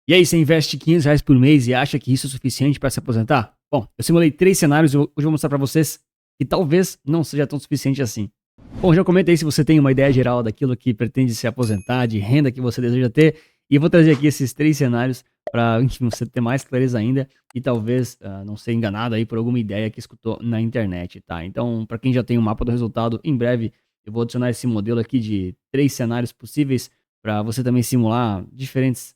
E aí, você investe R$ 500 por mês e acha que isso é suficiente para se aposentar? Bom, eu simulei 3 cenários e hoje eu vou mostrar para vocês que talvez não seja tão suficiente assim. Bom, já comenta aí se você tem uma ideia geral daquilo que pretende se aposentar, de renda que você deseja ter. E eu vou trazer aqui esses 3 cenários para, enfim, você ter mais clareza ainda e talvez não ser enganado aí por alguma ideia que escutou na internet, tá? Então, para quem já tem o mapa do resultado, em breve eu vou adicionar esse modelo aqui de 3 cenários possíveis para você também simular diferentes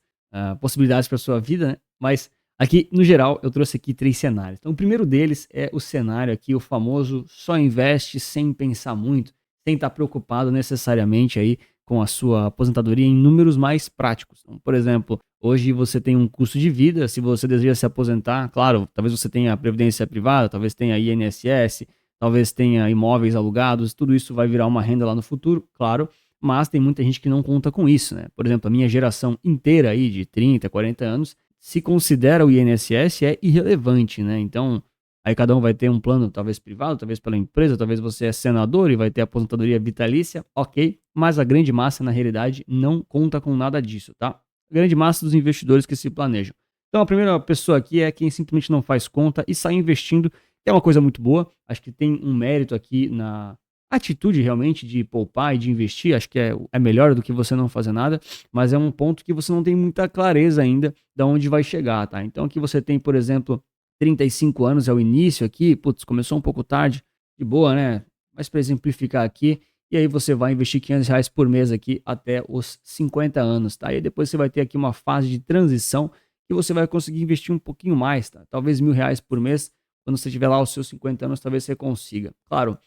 possibilidades para sua vida, né? Mas aqui, no geral, eu trouxe aqui 3 cenários. Então, o primeiro deles é o cenário aqui, o famoso só investe sem pensar muito, sem estar preocupado necessariamente aí com a sua aposentadoria em números mais práticos. Então, por exemplo, hoje você tem um custo de vida, se você deseja se aposentar, claro, talvez você tenha previdência privada, talvez tenha INSS, talvez tenha imóveis alugados, tudo isso vai virar uma renda lá no futuro, claro, mas tem muita gente que não conta com isso, né? Por exemplo, a minha geração inteira aí de 30, 40 anos, se considera o INSS é irrelevante, né? Então, aí cada um vai ter um plano talvez privado, talvez pela empresa, talvez você é senador e vai ter aposentadoria vitalícia, ok, mas a grande massa na realidade não conta com nada disso, tá? A grande massa dos investidores que se planejam. Então, a primeira pessoa aqui é quem simplesmente não faz conta e sai investindo, que é uma coisa muito boa. Acho que tem um mérito aqui na atitude realmente de poupar e de investir, acho que é melhor do que você não fazer nada, mas é um ponto que você não tem muita clareza ainda de onde vai chegar, tá? Então aqui você tem, por exemplo, 35 anos é o início aqui, putz, começou um pouco tarde, de boa, né? Mas para exemplificar aqui, e aí você vai investir R$ 500 por mês aqui até os 50 anos, tá? E aí depois você vai ter aqui uma fase de transição que você vai conseguir investir um pouquinho mais, tá? Talvez R$ 1.000 por mês, quando você tiver lá os seus 50 anos, talvez você consiga. Claro,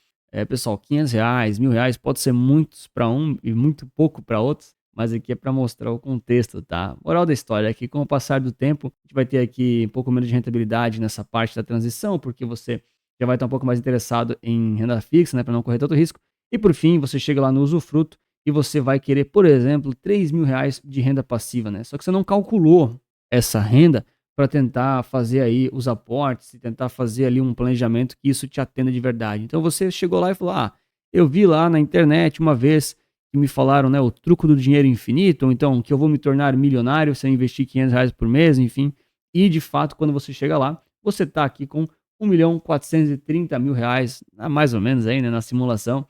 pessoal, R$ 500, R$ 1.000 pode ser muitos para um e muito pouco para outros, mas aqui é para mostrar o contexto, tá? Moral da história é que com o passar do tempo, a gente vai ter aqui um pouco menos de rentabilidade nessa parte da transição, porque você já vai estar um pouco mais interessado em renda fixa, né, para não correr tanto risco. E por fim, você chega lá no usufruto e você vai querer, por exemplo, R$ 3.000 de renda passiva, né? Só que você não calculou essa renda para tentar fazer aí os aportes e tentar fazer ali um planejamento que isso te atenda de verdade. Então você chegou lá e falou: "Ah, eu vi lá na internet uma vez que me falaram, né, o truco do dinheiro infinito, ou então que eu vou me tornar milionário se eu investir R$ 500 por mês, enfim". E de fato, quando você chega lá, você está aqui com R$ 1.430.000, mais ou menos aí, né, na simulação,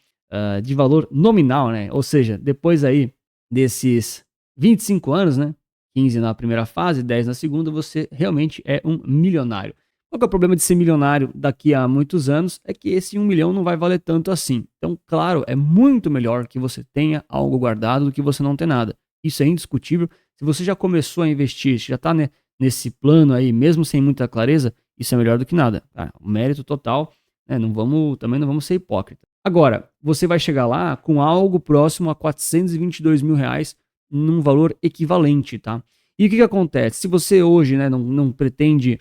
de valor nominal, né? Ou seja, depois aí desses 25 anos, né? 15 na primeira fase, 10 na segunda, você realmente é um milionário. Qual que é o problema de ser milionário daqui a muitos anos? É que esse 1 milhão não vai valer tanto assim. Então, claro, é muito melhor que você tenha algo guardado do que você não ter nada. Isso é indiscutível. Se você já começou a investir, já está, né, nesse plano aí, mesmo sem muita clareza, isso é melhor do que nada. Tá? O mérito total, né, também não vamos ser hipócritas. Agora, você vai chegar lá com algo próximo a R$ 422.000 num valor equivalente, tá? E o que acontece? Se você hoje, né, não pretende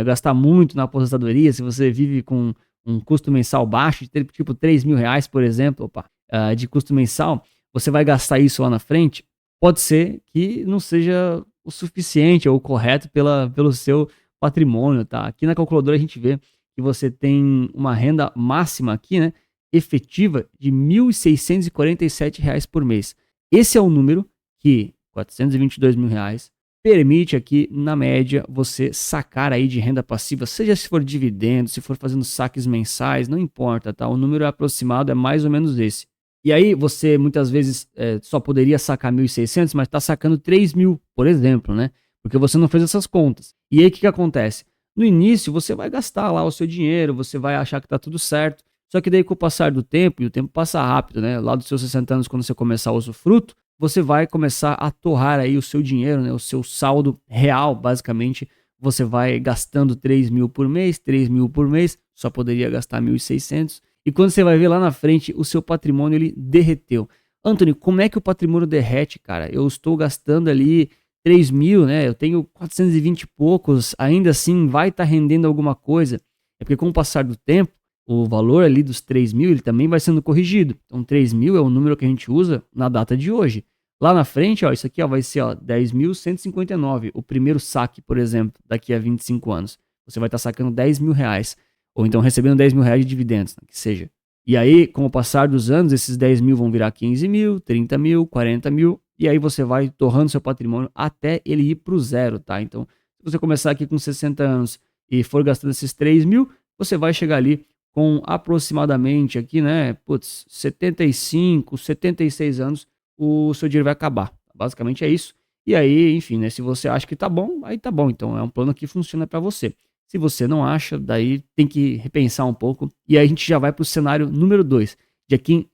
gastar muito na aposentadoria, se você vive com um custo mensal baixo, tipo R$ 3.000, por exemplo, de custo mensal, você vai gastar isso lá na frente, pode ser que não seja o suficiente ou o correto pelo seu patrimônio, tá? Aqui na calculadora a gente vê que você tem uma renda máxima aqui, né, efetiva de R$ 1.647 por mês. Esse é o número que R$ 422.000 permite aqui, na média, você sacar aí de renda passiva, seja se for dividendo, se for fazendo saques mensais, não importa, tá? O número aproximado é mais ou menos esse. E aí você muitas vezes só poderia sacar 1.600, mas está sacando 3.000, por exemplo, né? Porque você não fez essas contas. E aí o que acontece? No início você vai gastar lá o seu dinheiro, você vai achar que está tudo certo, só que daí com o passar do tempo, e o tempo passa rápido, né? Lá dos seus 60 anos, quando você começar o usufruto, você vai começar a torrar aí o seu dinheiro, né? O seu saldo real, basicamente, você vai gastando 3.000 por mês, 3.000 por mês, só poderia gastar 1.600. E quando você vai ver lá na frente, o seu patrimônio, ele derreteu. Anthony, como é que o patrimônio derrete, cara? Eu estou gastando ali 3.000, né? Eu tenho 420 e poucos, ainda assim vai estar rendendo alguma coisa. É porque com o passar do tempo, o valor ali dos 3.000, ele também vai sendo corrigido. Então 3.000 é o número que a gente usa na data de hoje. Lá na frente, ó, isso aqui ó, vai ser 10.159, o primeiro saque, por exemplo, daqui a 25 anos. Você vai estar sacando R$ 10.000, ou então recebendo R$ 10.000 de dividendos, né, que seja. E aí, com o passar dos anos, esses 10.000 vão virar 15.000, 30.000, 40.000, e aí você vai torrando seu patrimônio até ele ir para o zero, tá? Então, se você começar aqui com 60 anos e for gastando esses 3 mil, você vai chegar ali com aproximadamente aqui, né, putz, 75, 76 anos, o seu dinheiro vai acabar. Basicamente é isso. E aí, enfim, né, se você acha que tá bom, aí tá bom. Então é um plano que funciona para você. Se você não acha, daí tem que repensar um pouco. E aí a gente já vai para o cenário número 2, de quem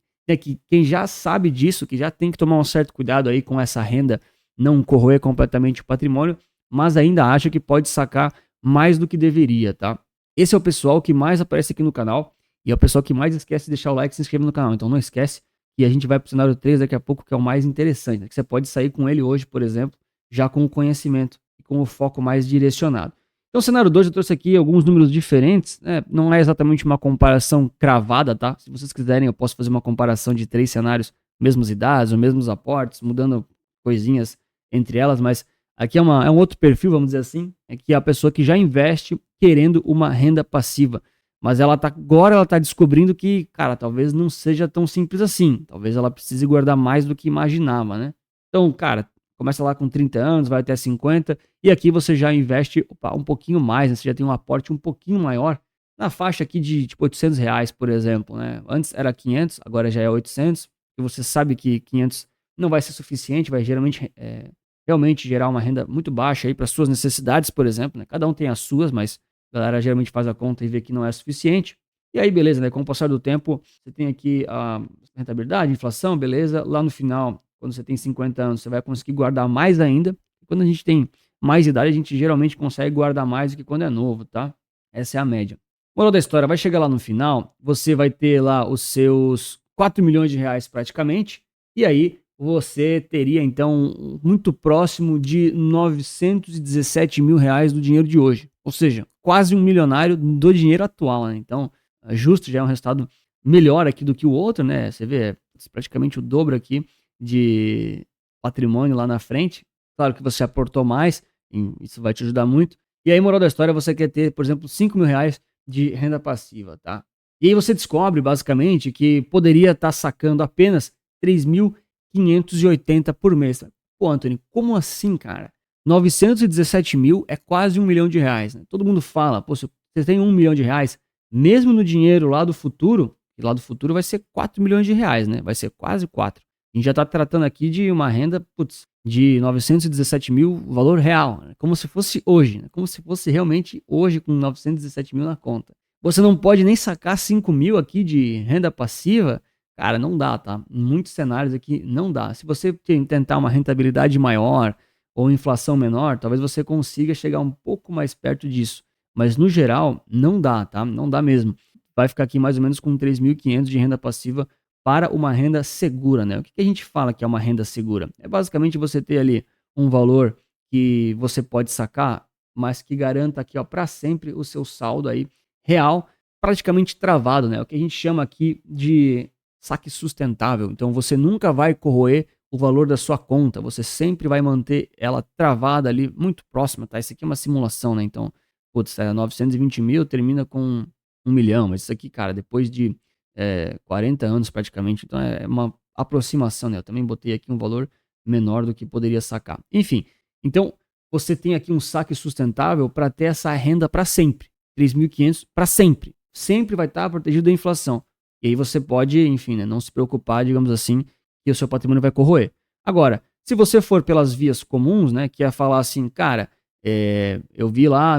já sabe disso, que já tem que tomar um certo cuidado aí com essa renda, não corroer completamente o patrimônio, mas ainda acha que pode sacar mais do que deveria, tá? Esse é o pessoal que mais aparece aqui no canal e é o pessoal que mais esquece de deixar o like e se inscrever no canal. Então não esquece que a gente vai para o cenário 3 daqui a pouco, que é o mais interessante, né? Que você pode sair com ele hoje, por exemplo, já com o conhecimento e com o foco mais direcionado. Então, o cenário 2 eu trouxe aqui alguns números diferentes, né? Não é exatamente uma comparação cravada, tá? Se vocês quiserem, eu posso fazer uma comparação de 3 cenários, mesmas idades, ou mesmos aportes, mudando coisinhas entre elas, mas aqui é um outro perfil, vamos dizer assim, é que é a pessoa que já investe querendo uma renda passiva, mas agora ela tá descobrindo que, cara, talvez não seja tão simples assim, talvez ela precise guardar mais do que imaginava, né? Então, cara, começa lá com 30 anos, vai até 50, e aqui você já investe um pouquinho mais, né? Você já tem um aporte um pouquinho maior, na faixa aqui de tipo R$ 800, por exemplo, né? Antes era 500, agora já é 800, e você sabe que 500 não vai ser suficiente, vai realmente gerar uma renda muito baixa aí para suas necessidades, por exemplo, né? Cada um tem as suas, mas a galera geralmente faz a conta e vê que não é suficiente. E aí, beleza, né? Com o passar do tempo, você tem aqui a rentabilidade, inflação, beleza. Lá no final, quando você tem 50 anos, você vai conseguir guardar mais ainda. Quando a gente tem mais idade, a gente geralmente consegue guardar mais do que quando é novo, tá? Essa é a média. Moral da história, vai chegar lá no final, você vai ter lá os seus 4 milhões de reais praticamente, e aí você teria então muito próximo de 917 mil reais do dinheiro de hoje. Ou seja, quase um milionário do dinheiro atual, né? Então, justo, já é um resultado melhor aqui do que o outro, né? Você vê, é praticamente o dobro aqui de patrimônio lá na frente. Claro que você aportou mais, isso vai te ajudar muito. E aí, moral da história, você quer ter, por exemplo, 5 mil reais de renda passiva, tá? E aí você descobre, basicamente, que poderia estar sacando apenas 3.580 por mês. Pô, Anthony, como assim, cara? 917 mil é quase R$ 1 milhão, né? Todo mundo fala, pô, se você tem R$ 1 milhão, mesmo no dinheiro lá do futuro, e lá do futuro vai ser 4 milhões de reais, né? Vai ser quase 4. A gente já tá tratando aqui de uma renda, de 917 mil, valor real, né? Como se fosse hoje, né? Como se fosse realmente hoje com 917 mil na conta. Você não pode nem sacar 5 mil aqui de renda passiva, cara, não dá, tá? Em muitos cenários aqui não dá. Se você tentar uma rentabilidade maior ou inflação menor, talvez você consiga chegar um pouco mais perto disso. Mas no geral, não dá, tá? Não dá mesmo. Vai ficar aqui mais ou menos com 3.500 de renda passiva para uma renda segura, né? O que a gente fala que é uma renda segura? É basicamente você ter ali um valor que você pode sacar, mas que garanta aqui, ó, para sempre o seu saldo aí real, praticamente travado, né? O que a gente chama aqui de saque sustentável. Então você nunca vai corroer o valor da sua conta, você sempre vai manter ela travada ali muito próxima, tá? Isso aqui é uma simulação, né? Então, 920 mil termina com 1 milhão, mas isso aqui, cara, depois de 40 anos praticamente, então é uma aproximação, né? Eu também botei aqui um valor menor do que poderia sacar. Enfim, então você tem aqui um saque sustentável para ter essa renda para sempre, 3.500 para sempre. Sempre vai estar protegido da inflação. E aí você pode, enfim, né, não se preocupar, digamos assim, que o seu patrimônio vai corroer. Agora, se você for pelas vias comuns, né, que é falar assim, cara, eu vi lá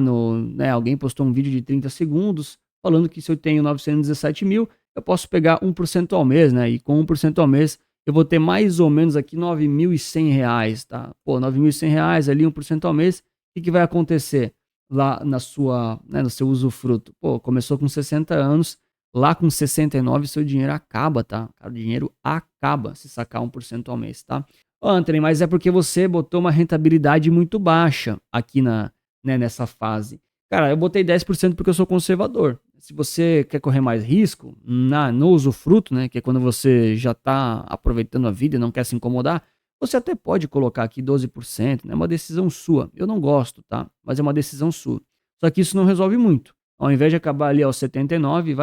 alguém postou um vídeo de 30 segundos falando que se eu tenho 917 mil, eu posso pegar 1% ao mês, né? E com 1% ao mês, eu vou ter mais ou menos aqui R$ 9.100, tá? Pô, R$ 9.100 ali, 1% ao mês, o que vai acontecer lá no seu usufruto? Pô, começou com 60 anos, lá com 69 seu dinheiro acaba, tá? O dinheiro acaba se sacar 1% ao mês, tá? Ô, Anthony, mas é porque você botou uma rentabilidade muito baixa aqui nessa fase. Cara, eu botei 10% porque eu sou conservador. Se você quer correr mais risco, no usufruto, né, que é quando você já está aproveitando a vida e não quer se incomodar, você até pode colocar aqui 12%, né, é uma decisão sua. Eu não gosto, tá? Mas é uma decisão sua. Só que isso não resolve muito. Ao invés de acabar ali aos 69,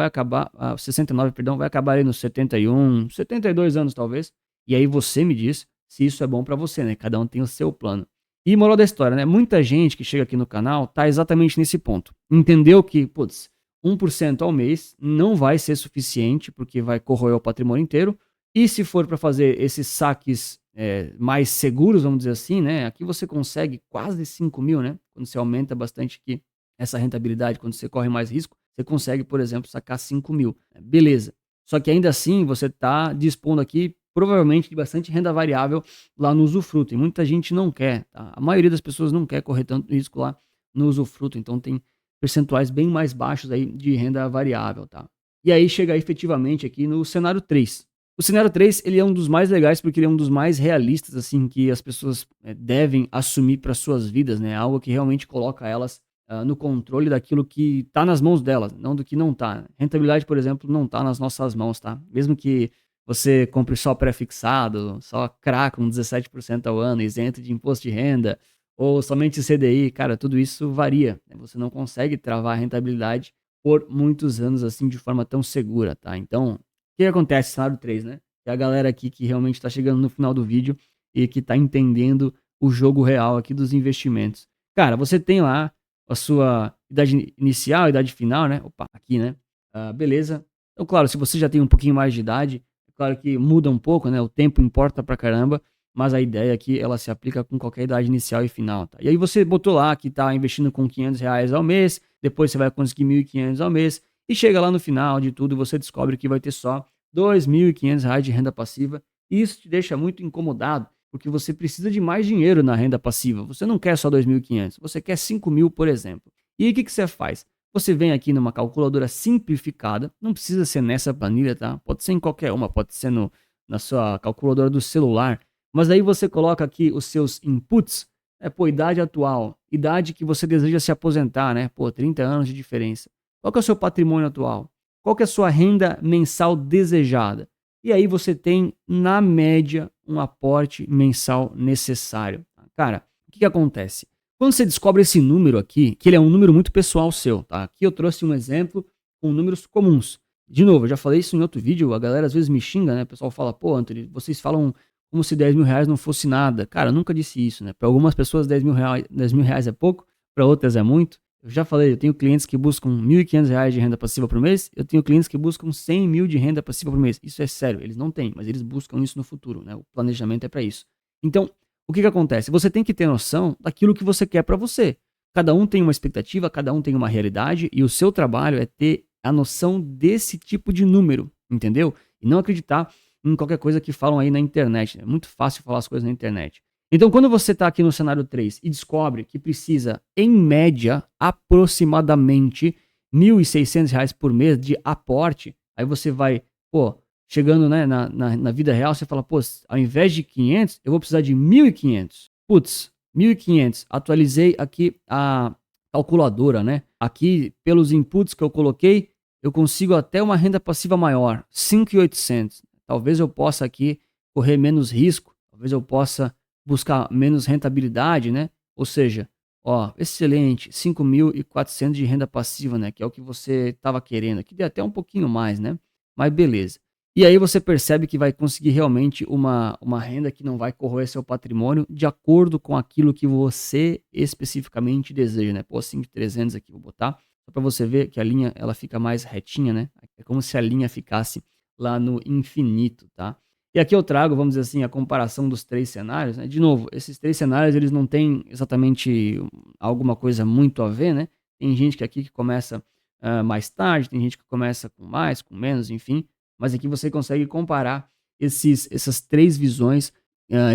69, perdão, vai acabar ali nos 71, 72 anos talvez. E aí você me diz se isso é bom para você, né? Cada um tem o seu plano. E moral da história, né? Muita gente que chega aqui no canal tá exatamente nesse ponto. Entendeu que, putz, 1% ao mês não vai ser suficiente, porque vai corroer o patrimônio inteiro. E se for para fazer esses saques mais seguros, vamos dizer assim, né? Aqui você consegue quase 5 mil, né? Quando você aumenta bastante aqui essa rentabilidade, quando você corre mais risco, você consegue, por exemplo, sacar 5 mil. Beleza. Só que ainda assim, você está dispondo aqui, provavelmente, de bastante renda variável lá no usufruto. E muita gente não quer, tá? A maioria das pessoas não quer correr tanto risco lá no usufruto. Então, tem percentuais bem mais baixos aí de renda variável, tá? E aí chega efetivamente aqui no cenário 3. O cenário 3, ele é um dos mais legais porque ele é um dos mais realistas, assim, que as pessoas devem assumir para suas vidas, né? Algo que realmente coloca elas no controle daquilo que está nas mãos delas, não do que não está. Rentabilidade, por exemplo, não está nas nossas mãos, tá? Mesmo que você compre só pré-fixado, só CRA com 17% ao ano, isento de imposto de renda, ou somente CDI, cara, tudo isso varia, né? Você não consegue travar a rentabilidade por muitos anos assim de forma tão segura, tá? Então, o que acontece, cenário 3, né? É a galera aqui que realmente está chegando no final do vídeo e que está entendendo o jogo real aqui dos investimentos. Cara, você tem lá a sua idade inicial, idade final, né? Opa, aqui, né? Beleza. Então, claro, se você já tem um pouquinho mais de idade, é claro que muda um pouco, né? O tempo importa pra caramba, mas a ideia aqui, ela se aplica com qualquer idade inicial e final, tá? E aí você botou lá que tá investindo com R$ 500 ao mês, depois você vai conseguir 1.500 ao mês, e chega lá no final de tudo, você descobre que vai ter só R$ 2.500 de renda passiva, e isso te deixa muito incomodado, porque você precisa de mais dinheiro na renda passiva. Você não quer só 2.500, você quer 5 mil, por exemplo. E aí o que você faz? Você vem aqui numa calculadora simplificada, não precisa ser nessa planilha, tá? Pode ser em qualquer uma, pode ser na sua calculadora do celular. Mas aí você coloca aqui os seus inputs, idade atual, idade que você deseja se aposentar, né? 30 anos de diferença. Qual que é o seu patrimônio atual? Qual que é a sua renda mensal desejada? E aí você tem, na média, um aporte mensal necessário. Cara, o que acontece? Quando você descobre esse número aqui, que ele é um número muito pessoal seu, tá? Aqui eu trouxe um exemplo com números comuns. De novo, eu já falei isso em outro vídeo, a galera às vezes me xinga, né? O pessoal fala, pô, Anthony, vocês falam como se R$ 10.000 não fosse nada. Cara, eu nunca disse isso, né? Para algumas pessoas R$ 10.000 é pouco, para outras é muito. Eu já falei, eu tenho clientes que buscam R$ 1.500 de renda passiva por mês, eu tenho clientes que buscam 100 mil de renda passiva por mês. Isso é sério, eles não têm, mas eles buscam isso no futuro, né? O planejamento é para isso. Então, o que acontece? Você tem que ter noção daquilo que você quer para você. Cada um tem uma expectativa, cada um tem uma realidade, e o seu trabalho é ter a noção desse tipo de número, entendeu? E não acreditar em qualquer coisa que falam aí na internet. É muito fácil falar as coisas na internet. Então, quando você está aqui no cenário 3 e descobre que precisa, em média, aproximadamente R$ 1.600 por mês de aporte, aí você vai, chegando, né, na vida real, você fala, ao invés de 500, eu vou precisar de 1.500. Putz, 1.500. Atualizei aqui a calculadora, né? Aqui, pelos inputs que eu coloquei, eu consigo até uma renda passiva maior, 5.800. Talvez eu possa aqui correr menos risco, talvez eu possa buscar menos rentabilidade, né? Ou seja, excelente, 5.400 de renda passiva, né? Que é o que você estava querendo. Aqui deu até um pouquinho mais, né? Mas beleza. E aí você percebe que vai conseguir realmente uma renda que não vai corroer seu patrimônio de acordo com aquilo que você especificamente deseja, né? 5.300 aqui, vou botar, só para você ver que a linha ela fica mais retinha, né? É como se a linha ficasse lá no infinito, tá? E aqui eu trago, vamos dizer assim, a comparação dos 3 cenários, né? De novo, esses 3 cenários, eles não têm exatamente alguma coisa muito a ver, né? Tem gente que aqui que começa mais tarde, tem gente que começa com mais, com menos, enfim. Mas aqui você consegue comparar essas 3 visões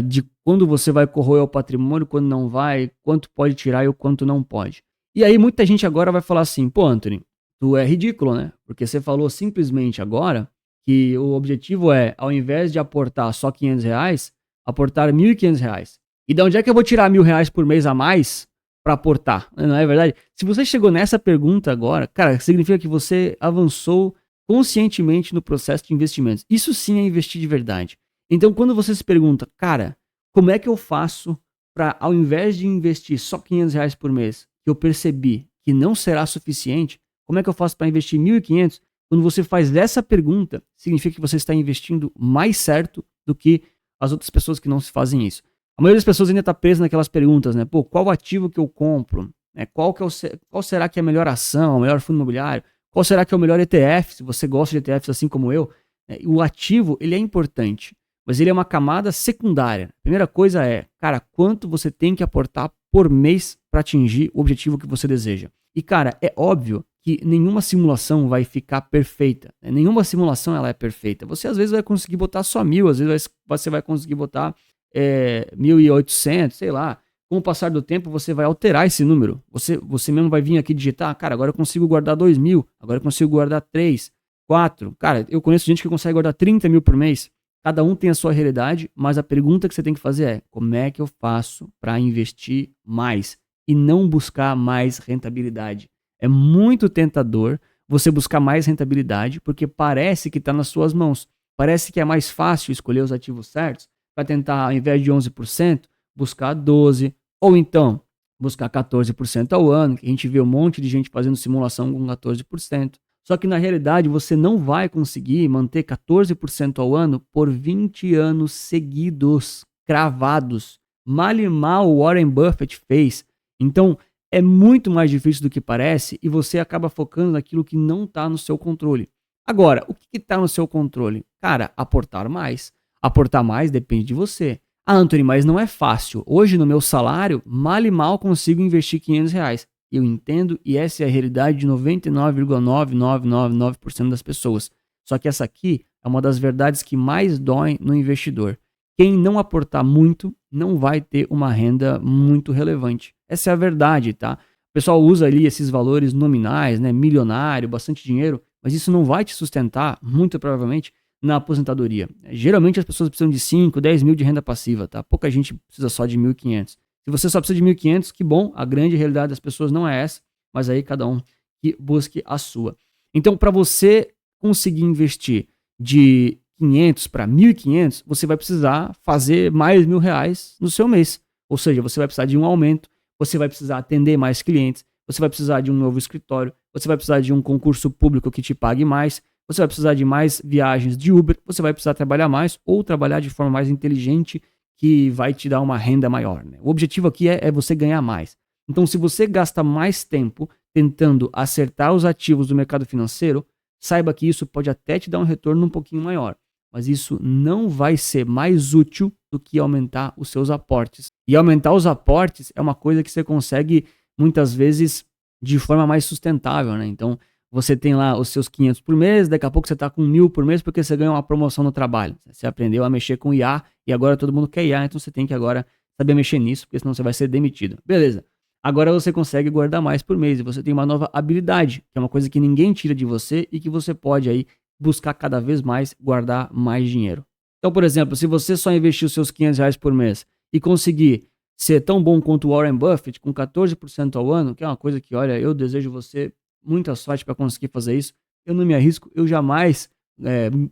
de quando você vai corroer o patrimônio, quando não vai, quanto pode tirar e o quanto não pode. E aí muita gente agora vai falar assim, Anthony, tu é ridículo, né? Porque você falou simplesmente agora que o objetivo é, ao invés de aportar só R$ 500, aportar R$ 1.500. E de onde é que eu vou tirar R$ 1.000 por mês a mais para aportar? Não é verdade? Se você chegou nessa pergunta agora, cara, significa que você avançou conscientemente no processo de investimentos. Isso sim é investir de verdade. Então, quando você se pergunta, cara, como é que eu faço para, ao invés de investir só R$ 500 por mês, que eu percebi que não será suficiente, como é que eu faço para investir 1.500? Quando você faz essa pergunta, significa que você está investindo mais certo do que as outras pessoas que não se fazem isso. A maioria das pessoas ainda está presa naquelas perguntas, né? Pô, qual ativo que eu compro? Qual será que é a melhor ação, o melhor fundo imobiliário? Qual será que é o melhor ETF? Se você gosta de ETFs assim como eu, né? O ativo, ele é importante, mas ele é uma camada secundária. A primeira coisa é, cara, quanto você tem que aportar por mês para atingir o objetivo que você deseja. E, cara, é óbvio que nenhuma simulação vai ficar perfeita, né? Nenhuma simulação ela é perfeita. Você às vezes vai conseguir botar só 1.000, às vezes você vai conseguir botar 1.800, sei lá. Com o passar do tempo, você vai alterar esse número. Você mesmo vai vir aqui digitar, cara, agora eu consigo guardar 2.000, agora eu consigo guardar 3, 4. Cara, eu conheço gente que consegue guardar 30.000 por mês. Cada um tem a sua realidade, mas a pergunta que você tem que fazer é, como é que eu faço para investir mais e não buscar mais rentabilidade? É muito tentador você buscar mais rentabilidade, porque parece que está nas suas mãos. Parece que é mais fácil escolher os ativos certos para tentar, ao invés de 11%, buscar 12%, ou então buscar 14% ao ano, que a gente vê um monte de gente fazendo simulação com 14%. Só que na realidade você não vai conseguir manter 14% ao ano por 20 anos seguidos, cravados. Mal e mal o Warren Buffett fez. Então é muito mais difícil do que parece e você acaba focando naquilo que não está no seu controle. Agora, o que está no seu controle? Cara, aportar mais. Aportar mais depende de você. Ah, Anthony, mas não é fácil. Hoje, no meu salário, mal e mal consigo investir R$ 500. Eu entendo e essa é a realidade de 99,9999% das pessoas. Só que essa aqui é uma das verdades que mais doem no investidor. Quem não aportar muito não vai ter uma renda muito relevante. Essa é a verdade, tá? O pessoal usa ali esses valores nominais, né? Milionário, bastante dinheiro, mas isso não vai te sustentar, muito provavelmente, na aposentadoria. Geralmente as pessoas precisam de 5, 10 mil de renda passiva, tá? Pouca gente precisa só de 1.500. Se você só precisa de 1.500, que bom, a grande realidade das pessoas não é essa, mas aí cada um que busque a sua. Então, para você conseguir investir de 500 para 1.500, você vai precisar fazer mais R$ 1.000 no seu mês. Ou seja, você vai precisar de um aumento, você vai precisar atender mais clientes, você vai precisar de um novo escritório, você vai precisar de um concurso público que te pague mais, você vai precisar de mais viagens de Uber, você vai precisar trabalhar mais ou trabalhar de forma mais inteligente que vai te dar uma renda maior, né? O objetivo aqui é você ganhar mais. Então, se você gasta mais tempo tentando acertar os ativos do mercado financeiro, saiba que isso pode até te dar um retorno um pouquinho maior, mas isso não vai ser mais útil do que aumentar os seus aportes. E aumentar os aportes é uma coisa que você consegue muitas vezes de forma mais sustentável, né? Então, você tem lá os seus 500 por mês, daqui a pouco você está com 1.000 por mês porque você ganhou uma promoção no trabalho. Você aprendeu a mexer com IA e agora todo mundo quer IA, então você tem que agora saber mexer nisso, porque senão você vai ser demitido. Beleza. Agora você consegue guardar mais por mês e você tem uma nova habilidade, que é uma coisa que ninguém tira de você e que você pode aí buscar cada vez mais guardar mais dinheiro. Então, por exemplo, se você só investir os seus R$ 500 por mês e conseguir ser tão bom quanto o Warren Buffett, com 14% ao ano, que é uma coisa que, olha, eu desejo você muita sorte para conseguir fazer isso. Eu não me arrisco, eu jamais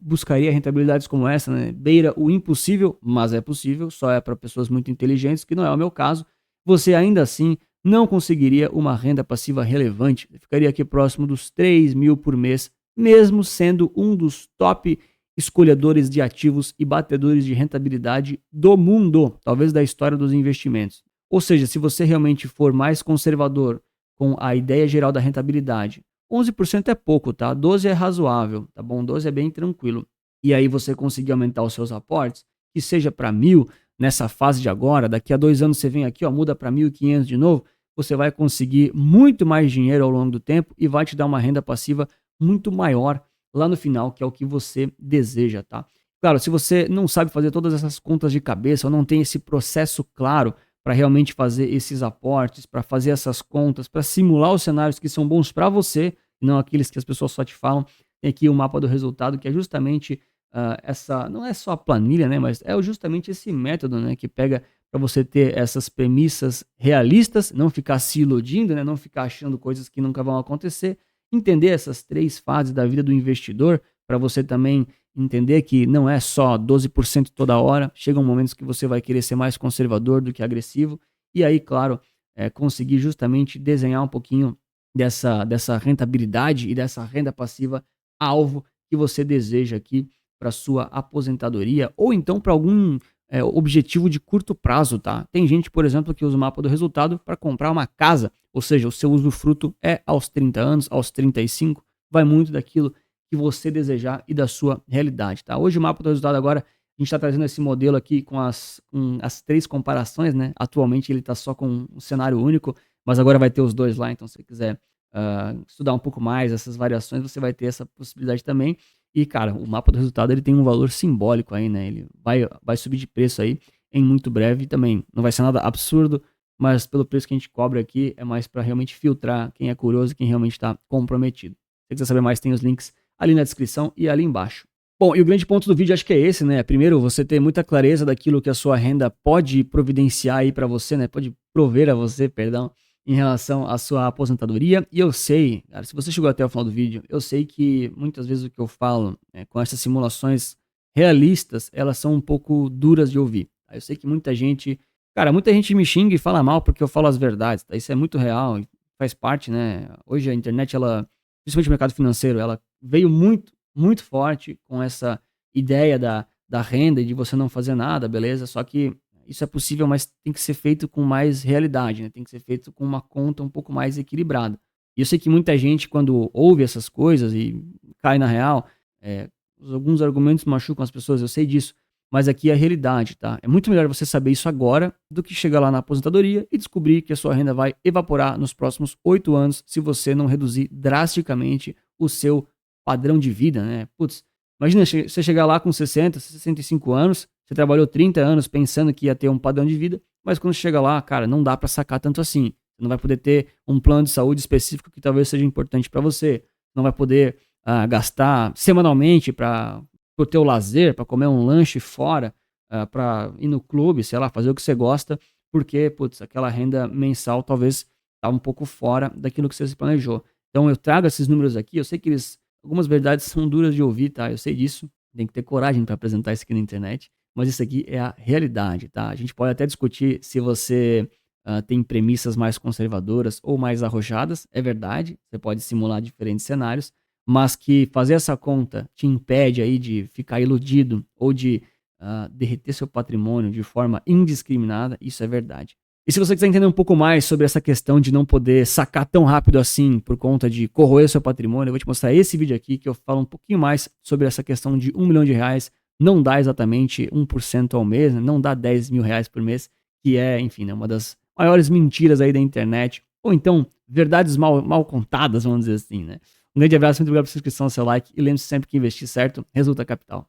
buscaria rentabilidades como essa, né? Beira o impossível, mas é possível, só é para pessoas muito inteligentes, que não é o meu caso. Você ainda assim não conseguiria uma renda passiva relevante, ficaria aqui próximo dos 3.000 por mês, mesmo sendo um dos top escolhedores de ativos e batedores de rentabilidade do mundo, talvez da história dos investimentos. Ou seja, se você realmente for mais conservador com a ideia geral da rentabilidade, 11% é pouco, tá? 12% é razoável, tá bom? 12% é bem tranquilo. E aí você conseguir aumentar os seus aportes, que seja para 1.000 nessa fase de agora, daqui a 2 anos você vem aqui, ó, muda para 1.500 de novo, você vai conseguir muito mais dinheiro ao longo do tempo e vai te dar uma renda passiva muito maior lá no final, que é o que você deseja, tá? Claro, se você não sabe fazer todas essas contas de cabeça ou não tem esse processo claro para realmente fazer esses aportes, para fazer essas contas, para simular os cenários que são bons para você, e não aqueles que as pessoas só te falam, tem aqui o mapa do resultado, que é justamente essa, não é só a planilha, né, mas é justamente esse método, né, que pega para você ter essas premissas realistas, não ficar se iludindo, né, não ficar achando coisas que nunca vão acontecer, entender essas 3 fases da vida do investidor, para você também entender que não é só 12% toda hora, chegam momentos que você vai querer ser mais conservador do que agressivo, e aí, claro, conseguir justamente desenhar um pouquinho dessa rentabilidade e dessa renda passiva alvo que você deseja aqui para sua aposentadoria, ou então para algum objetivo de curto prazo, tá? Tem gente, por exemplo, que usa o mapa do resultado para comprar uma casa, ou seja, o seu usufruto é aos 30 anos, aos 35, vai muito daquilo que você desejar e da sua realidade, tá? Hoje o mapa do resultado agora, a gente está trazendo esse modelo aqui com as 3 comparações, né? Atualmente ele está só com um cenário único, mas agora vai ter os 2 lá, então se você quiser estudar um pouco mais essas variações, você vai ter essa possibilidade também. E, cara, o mapa do resultado ele tem um valor simbólico aí, né? Ele vai subir de preço aí em muito breve também. Não vai ser nada absurdo, mas pelo preço que a gente cobra aqui, é mais para realmente filtrar quem é curioso e quem realmente está comprometido. Se quiser saber mais, tem os links ali na descrição e ali embaixo. Bom, e o grande ponto do vídeo acho que é esse, né? Primeiro, você ter muita clareza daquilo que a sua renda pode providenciar aí para você, né? Pode prover a você, perdão, em relação à sua aposentadoria. E eu sei, cara, se você chegou até o final do vídeo, eu sei que muitas vezes o que eu falo com essas simulações realistas, elas são um pouco duras de ouvir. Tá? Eu sei que muita gente, cara, muita gente me xinga e fala mal porque eu falo as verdades, tá? Isso é muito real, faz parte, né? Hoje a internet, ela, principalmente o mercado financeiro, ela veio muito, muito forte com essa ideia da renda e de você não fazer nada, beleza? Só que isso é possível, mas tem que ser feito com mais realidade, né? Tem que ser feito com uma conta um pouco mais equilibrada. E eu sei que muita gente, quando ouve essas coisas e cai na real, alguns argumentos machucam as pessoas, eu sei disso, mas aqui é a realidade, tá? É muito melhor você saber isso agora do que chegar lá na aposentadoria e descobrir que a sua renda vai evaporar nos próximos 8 anos se você não reduzir drasticamente o seu padrão de vida, né? Putz, imagina você chegar lá com 60, 65 anos, você trabalhou 30 anos pensando que ia ter um padrão de vida, mas quando chega lá, cara, não dá pra sacar tanto assim. Você não vai poder ter um plano de saúde específico que talvez seja importante pra você. Não vai poder gastar semanalmente para o teu lazer, para comer um lanche fora, para ir no clube, sei lá, fazer o que você gosta, porque, putz, aquela renda mensal talvez tá um pouco fora daquilo que você se planejou. Então eu trago esses números aqui, eu sei que algumas verdades são duras de ouvir, tá? Eu sei disso, tem que ter coragem para apresentar isso aqui na internet, mas isso aqui é a realidade, tá? A gente pode até discutir se você tem premissas mais conservadoras ou mais arrojadas, é verdade, você pode simular diferentes cenários, mas que fazer essa conta te impede aí de ficar iludido ou de derreter seu patrimônio de forma indiscriminada, isso é verdade. E se você quiser entender um pouco mais sobre essa questão de não poder sacar tão rápido assim por conta de corroer seu patrimônio, eu vou te mostrar esse vídeo aqui que eu falo um pouquinho mais sobre essa questão de R$ 1 milhão, não dá exatamente 1% ao mês, né? Não dá R$ 10.000 por mês, que é, enfim, né, uma das maiores mentiras aí da internet, ou então verdades mal contadas, vamos dizer assim, né? Um grande abraço, muito obrigado pela sua inscrição, seu like, e lembre-se sempre que investir certo resulta capital.